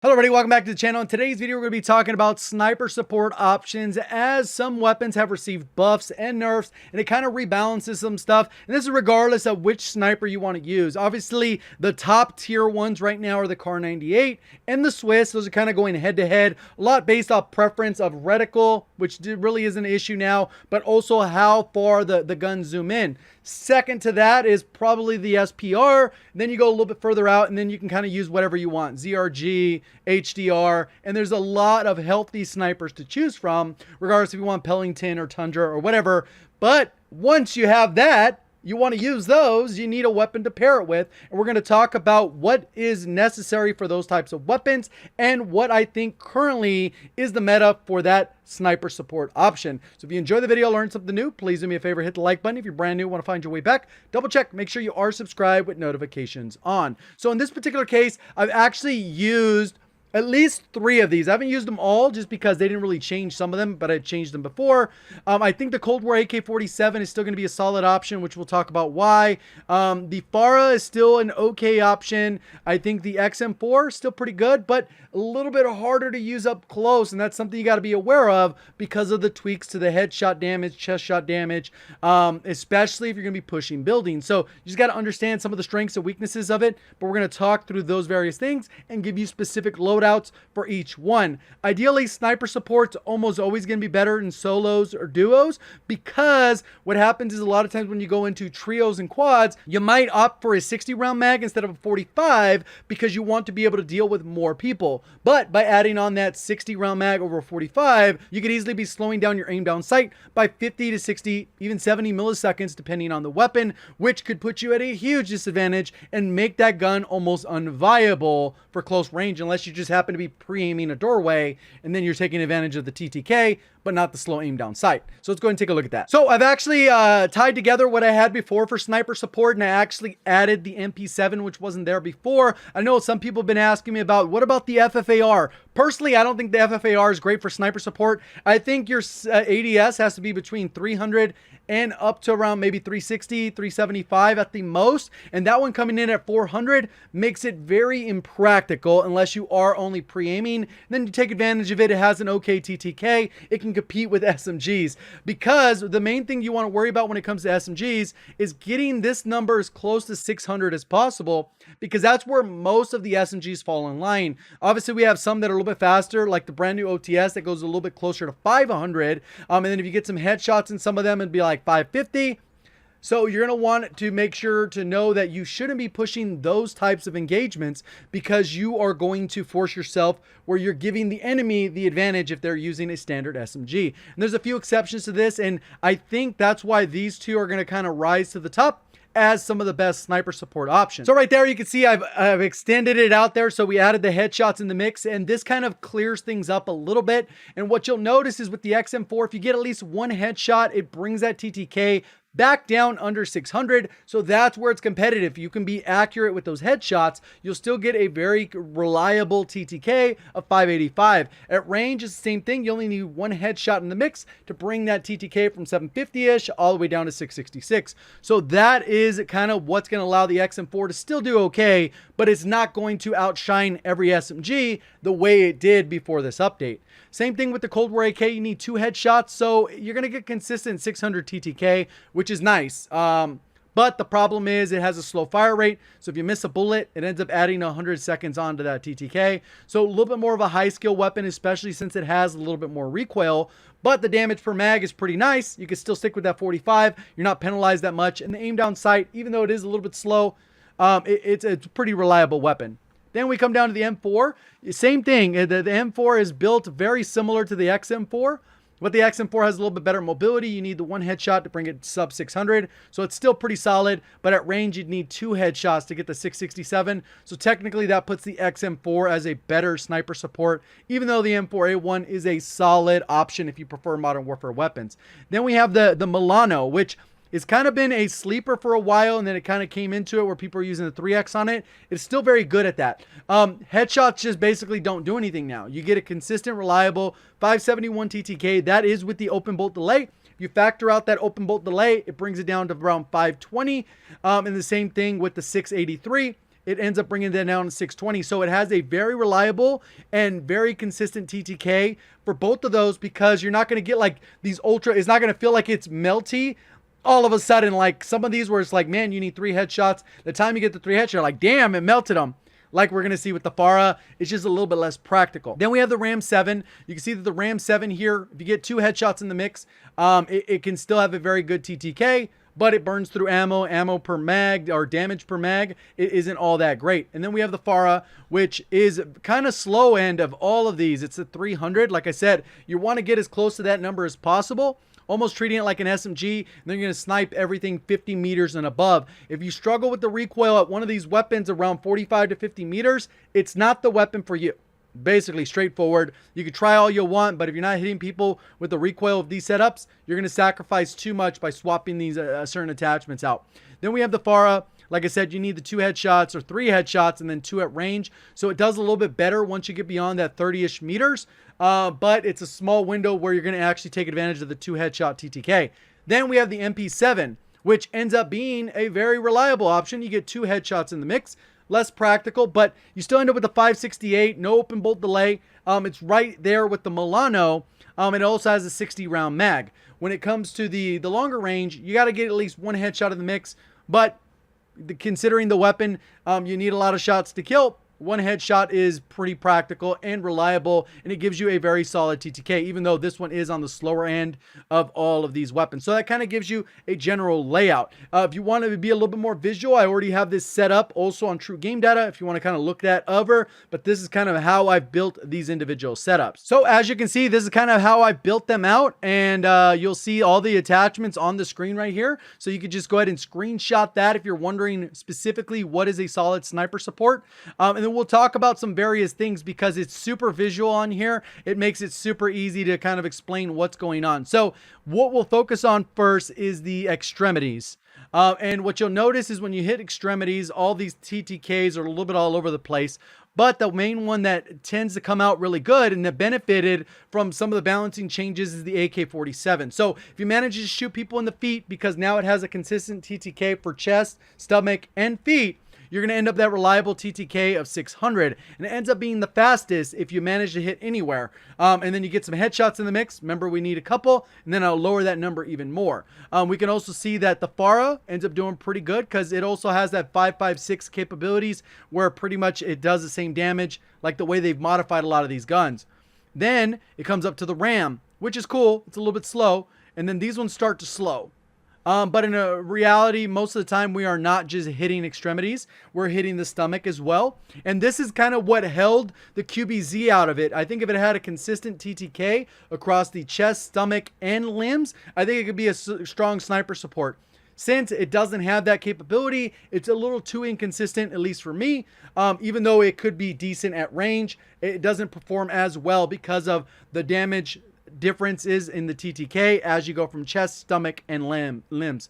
Hello everybody, welcome back to the channel. In today's video, we're going to be talking about sniper support options, as some weapons have received buffs and nerfs, and it kind of rebalances some stuff. And this is regardless of which sniper you want to use. Obviously, the top tier ones right now are the Kar 98 and the Swiss. Those are kind of going head to head, a lot based off preference of reticle, which really is an issue now, but also how far the guns zoom in. Second to that is probably the SPR. Then you go a little bit further out, and then you can kind of use whatever you want. ZRG, HDR, and there's a lot of healthy snipers to choose from, regardless if you want Pellington or Tundra or whatever. But once you have that, you want to use those, you need a weapon to pair it with. And we're going to talk about what is necessary for those types of weapons and what I think currently is the meta for that sniper support option. So if you enjoy the video, learn something new, please do me a favor, hit the like button. If you're brand new, want to find your way back, double check, make sure you are subscribed with notifications on. So in this particular case, I've actually used at least 3 of these. I haven't used them all just because they didn't really change some of them, but I changed them before. I think the Cold War AK-47 is still going to be a solid option, which we'll talk about why. The Farah is still an okay option. I think the XM4 is still pretty good, but a little bit harder to use up close, and that's something you got to be aware of because of the tweaks to the headshot damage, chest shot damage, especially if you're going to be pushing buildings. So you just got to understand some of the strengths and weaknesses of it, but we're going to talk through those various things and give you specific loadouts for each one. Ideally, sniper support's almost always going to be better in solos or duos, because what happens is a lot of times when you go into trios and quads, you might opt for a 60 round mag instead of a 45 because you want to be able to deal with more people. But by adding on that 60 round mag over 45, you could easily be slowing down your aim down sight by 50 to 60, even 70 milliseconds depending on the weapon, which could put you at a huge disadvantage and make that gun almost unviable for close range, unless you just happen to be pre-aiming a doorway and then you're taking advantage of the TTK, but not the slow aim down sight. So let's go ahead and take a look at that. So I've actually tied together what I had before for sniper support, and I actually added the MP7, which wasn't there before. I know some people have been asking me about, what about the FFAR? Personally, I don't think the FFAR is great for sniper support. I think your ADS has to be between 300 and up to around maybe 360, 375 at the most. And that one coming in at 400 makes it very impractical unless you are only pre-aiming. Then you take advantage of it. It has an okay TTK. It can compete with SMGs, because the main thing you want to worry about when it comes to SMGs is getting this number as close to 600 as possible, because that's where most of the SMGs fall in line. Obviously, we have some that are a little bit faster, like the brand new OTS that goes a little bit closer to 500. And then if you get some headshots in some of them, it'd be like 550. So you're going to want to make sure to know that you shouldn't be pushing those types of engagements, because you are going to force yourself where you're giving the enemy the advantage if they're using a standard SMG. And there's a few exceptions to this, and I think that's why these two are going to kind of rise to the top as some of the best sniper support options. So right there, you can see I've extended it out there. So we added the headshots in the mix, and this kind of clears things up a little bit. And what you'll notice is with the XM4, if you get at least one headshot, it brings that TTK back down under 600. So that's where it's competitive. You can be accurate with those headshots. You'll still get a very reliable TTK of 585. At range, it's the same thing. You only need one headshot in the mix to bring that TTK from 750-ish all the way down to 666. So that is kind of what's going to allow the XM4 to still do okay, but it's not going to outshine every SMG the way it did before this update. Same thing with the Cold War AK. You need 2 headshots, so you're going to get consistent 600 TTK, which is nice. But the problem is it has a slow fire rate. So if you miss a bullet, it ends up adding 100 seconds onto that TTK. So a little bit more of a high skill weapon, especially since it has a little bit more recoil. But the damage per mag is pretty nice. You can still stick with that 45. You're not penalized that much. And the aim down sight, even though it is a little bit slow, it's a pretty reliable weapon. Then we come down to the M4. Same thing. The M4 is built very similar to the XM4. But the XM4 has a little bit better mobility. You need the one headshot to bring it sub 600. So it's still pretty solid. But at range, you'd need 2 headshots to get the 667. So technically, that puts the XM4 as a better sniper support, even though the M4A1 is a solid option if you prefer Modern Warfare weapons. Then we have the Milano, which it's kind of been a sleeper for a while, and then it kind of came into it where people are using the 3X on it. It's still very good at that. Headshots just basically don't do anything now. You get a consistent, reliable 571 TTK. That is with the open bolt delay. If you factor out that open bolt delay, it brings it down to around 520. And the same thing with the 683. it ends up bringing that down to 620. So it has a very reliable and very consistent TTK for both of those, because you're not going to get like these ultra, it's not going to feel like it's melty all of a sudden, like some of these where it's like, man, you need 3 headshots. The time you get the 3 headshots, you're like, damn, it melted them. Like we're going to see with the Farah, it's just a little bit less practical. Then we have the Ram 7. You can see that the Ram 7 here, if you get 2 headshots in the mix, it can still have a very good TTK, but it burns through ammo per mag, or damage per mag. It isn't all that great. And then we have the Farah, which is kind of slow end of all of these. It's a 300. Like I said, you want to get as close to that number as possible, almost treating it like an SMG, and then you're going to snipe everything 50 meters and above. If you struggle with the recoil at one of these weapons around 45 to 50 meters, it's not the weapon for you. Basically straightforward. You can try all you want, but if you're not hitting people with the recoil of these setups, you're going to sacrifice too much by swapping these certain attachments out. Then we have the Farah. Like I said, you need the 2 headshots or 3 headshots and then 2 at range. So it does a little bit better once you get beyond that 30-ish meters. But it's a small window where you're going to actually take advantage of the 2 headshot TTK. Then we have the MP7, which ends up being a very reliable option. You get 2 headshots in the mix. Less practical, but you still end up with the 568, no open bolt delay. It's right there with the Milano. It also has a 60 round mag. When it comes to the longer range, you got to get at least 1 headshot in the mix, but considering the weapon, you need a lot of shots to kill. 1 headshot is pretty practical and reliable, and it gives you a very solid TTK, even though this one is on the slower end of all of these weapons. So that kind of gives you a general layout. If you want to be a little bit more visual, I already have this set up also on True Game Data if you want to kind of look that over, but this is kind of how I've built these individual setups. So as you can see, this is kind of how I built them out, and you'll see all the attachments on the screen right here. So you could just go ahead and screenshot that if you're wondering specifically what is a solid sniper support. And then we'll talk about some various things because it's super visual on here. It makes it super easy to kind of explain what's going on. So what we'll focus on first is the extremities. And what you'll notice is when you hit extremities, all these TTKs are a little bit all over the place. But the main one that tends to come out really good and that benefited from some of the balancing changes is the AK-47. So if you manage to shoot people in the feet, because now it has a consistent TTK for chest, stomach, and feet, you're going to end up that reliable TTK of 600, and it ends up being the fastest if you manage to hit anywhere. And then you get some headshots in the mix. Remember, we need a couple, and then I'll lower that number even more. We can also see that the Farah ends up doing pretty good because it also has that 5.56 capabilities where pretty much it does the same damage like the way they've modified a lot of these guns. Then it comes up to the Ram, which is cool. It's a little bit slow, and then these ones start to slow. But in a reality, most of the time we are not just hitting extremities, we're hitting the stomach as well. And this is kind of what held the QBZ out of it. I think if it had a consistent TTK across the chest, stomach, and limbs, I think it could be a strong sniper support. Since it doesn't have that capability, it's a little too inconsistent, at least for me. Even though it could be decent at range, it doesn't perform as well because of the damage differences in the TTK as you go from chest, stomach, and limbs.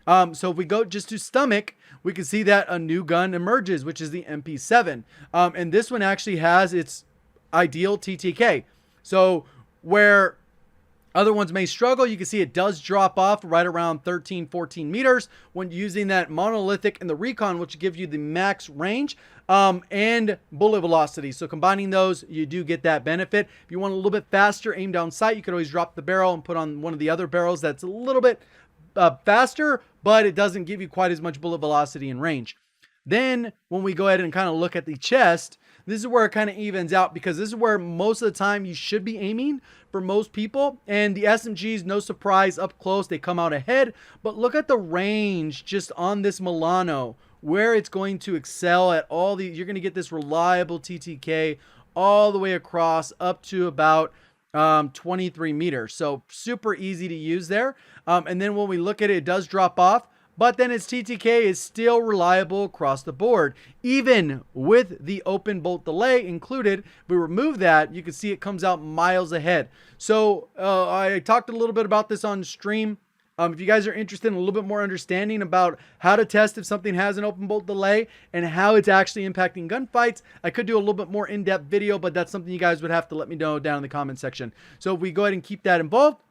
So if we go just to stomach, we can see that a new gun emerges, which is the MP7. And this one actually has its ideal TTK. So where other ones may struggle, you can see it does drop off right around 13, 14 meters when using that monolithic and the recon, which gives you the max range and bullet velocity. So combining those, you do get that benefit. If you want a little bit faster aim down sight, you could always drop the barrel and put on one of the other barrels that's a little bit faster, but it doesn't give you quite as much bullet velocity and range. Then when we go ahead and kind of look at the chest, this is where it kind of evens out because this is where most of the time you should be aiming for most people. And the SMGs, no surprise, up close, they come out ahead. But look at the range just on this Milano, where it's going to excel at all these. You're going to get this reliable TTK all the way across up to about 23 meters. So super easy to use there. And then when we look at it, it does drop off. But then its TTK is still reliable across the board, even with the open bolt delay included. If we remove that, you can see it comes out miles ahead. So I talked a little bit about this on stream. If you guys are interested in a little bit more understanding about how to test if something has an open bolt delay and how it's actually impacting gunfights, I could do a little bit more in-depth video, but that's something you guys would have to let me know down in the comment section. So if we go ahead and keep that involved,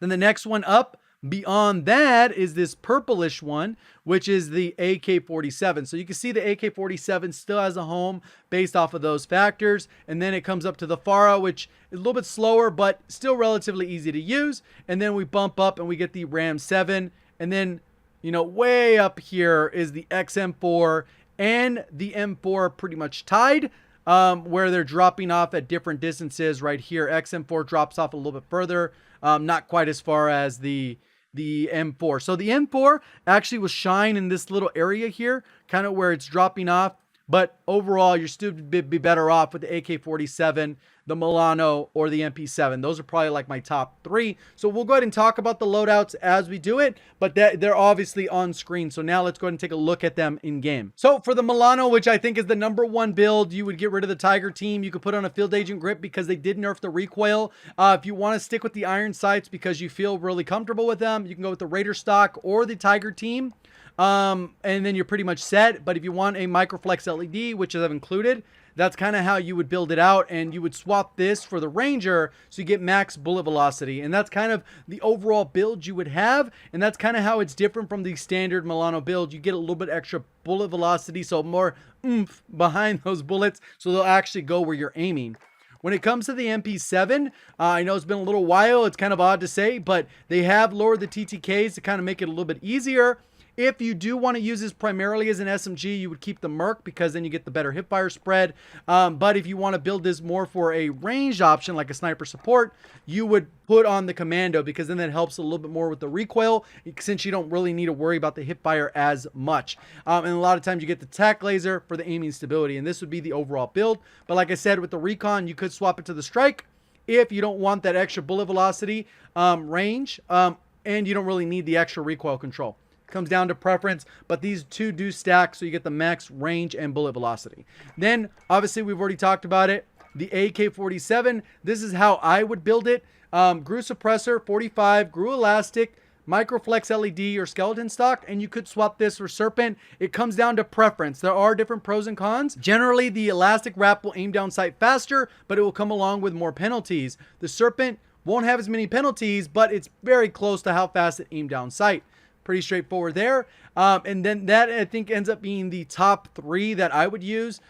then the next one up, Beyond that is this purplish one, which is the AK-47. So you can see the AK-47 still has a home based off of those factors. And then it comes up to the FARA, which is a little bit slower, but still relatively easy to use. And then we bump up and we get the Ram 7. And then, you know, way up here is the XM4 and the M4 pretty much tied, where they're dropping off at different distances. Right here, XM4 drops off a little bit further, not quite as far as the M4. So the M4 actually will shine in this little area here, kind of where it's dropping off. But overall, you're still be better off with the AK-47, the Milano, or the MP7. Those are probably like my top 3. So we'll go ahead and talk about the loadouts as we do it, but they're obviously on screen. So now let's go ahead and take a look at them in game. So for the Milano, which I think is the #1 build, you would get rid of the Tiger team. You could put on a Field Agent grip because they did nerf the recoil. If you want to stick with the iron sights because you feel really comfortable with them, you can go with the Raider stock or the Tiger team. And then you're pretty much set. But if you want a Microflex LED, which I've included, that's kind of how you would build it out, and you would swap this for the Ranger so you get max bullet velocity. And that's kind of the overall build you would have, and that's kind of how it's different from the standard Milano build. You get a little bit extra bullet velocity, so more oomph behind those bullets, so they'll actually go where you're aiming. When it comes to the MP7, I know it's been a little while, it's kind of odd to say, but they have lowered the TTKs to kind of make it a little bit easier. If you do want to use this primarily as an SMG, you would keep the Merc because then you get the better hipfire spread. But if you want to build this more for a ranged option like a sniper support, you would put on the Commando because then that helps a little bit more with the recoil since you don't really need to worry about the hipfire as much. And a lot of times you get the tac laser for the aiming stability, and this would be the overall build. But like I said, with the Recon, you could swap it to the Strike if you don't want that extra bullet velocity range, and you don't really need the extra recoil control. Comes down to preference, but these two do stack, so you get the max range and bullet velocity. Then obviously we've already talked about it, the AK-47. This is how I would build it. GRU suppressor 45, GRU elastic, Microflex LED or skeleton stock, and you could swap this for Serpent. It comes down to preference. There are different pros and cons. Generally, the elastic wrap will aim down sight faster, but it will come along with more penalties. The Serpent won't have as many penalties, but it's very close to how fast it aimed down sight. Pretty straightforward there. And then that, I think, ends up being the top 3 that I would use.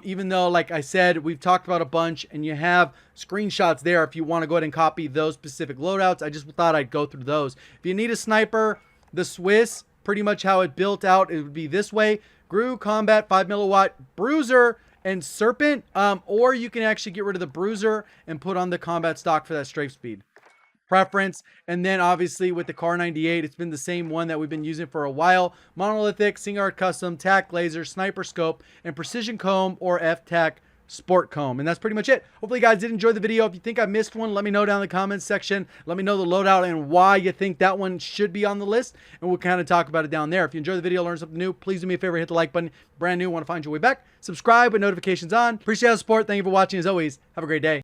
Even though, like I said, we've talked about a bunch and you have screenshots there if you want to go ahead and copy those specific loadouts. I just thought I'd go through those. If you need a sniper, the Swiss, pretty much how it built out, it would be this way. GRU, Combat, 5 milliwatt, Bruiser, and Serpent. Or you can actually get rid of the Bruiser and put on the Combat stock for that strafe speed. Preference. And then obviously with the Car 98, it's been the same one that we've been using for a while. Monolithic, Singard Custom, Tac Laser, Sniper Scope, and Precision Comb or F-Tac Sport Comb. And that's pretty much it. Hopefully you guys did enjoy the video. If you think I missed one, let me know down in the comments section. Let me know the loadout and why you think that one should be on the list, and we'll kind of talk about it down there. If you enjoyed the video, learn something new, please do me a favor, hit the like button. Brand new, want to find your way back. Subscribe with notifications on. Appreciate the support. Thank you for watching. As always, have a great day.